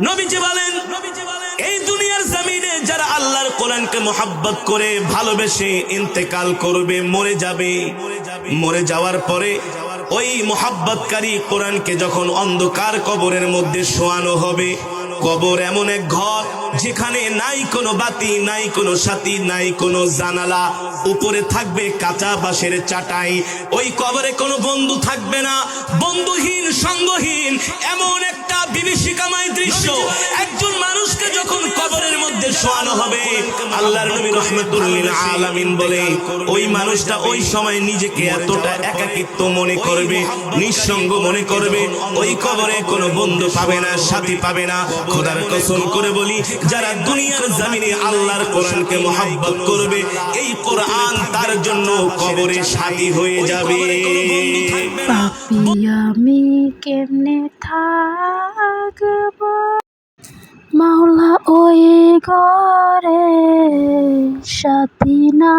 নবীজি বলেন, এই দুনিয়ার জমিনে যারা আল্লাহর কোরআনকে মোহাব্বত করে ভালোবেসে ইন্তেকাল করবে, মরে যাওয়ার পরে ওই মোহাব্বতকারী কোরআনকে যখন অন্ধকার কবরের মধ্যে শোয়ানো হবে, কবর এমন এক ঘর যেখানে নাই কোনো বাতি, নাই কোনো সাথী, নাই কোনো জানালা, উপরে থাকবে কাঁচা বাঁশের চাটাই। ওই কবরে কোনো বন্ধু থাকবে না, বন্ধুহীন সঙ্গহীন এমন একটা বিভীষিকাময় দৃশ্য। একজন মানুষকে যখন কবরের মধ্যে শোয়ানো হবে, আল্লাহর নবী রাহমাতুল লিল আলামিন বলে ওই মানুষটা ওই সময় নিজেকে এতটা একাকিত্ব মনে করবে, নিঃসঙ্গ মনে করবে, ওই কবরে কোনো বন্ধু পাবে না, সাথী পাবে না। খোদার কসম করে বলি, যারা দুনিয়ার জমিনে আল্লাহর কোরআনকে মোহাব্বত করবে, এই কোরআন তার জন্য কবরে সাথী হয়ে যাবে। পাপী আমি কেমনে থাকব মাওলা ওই ঘরে সাথী না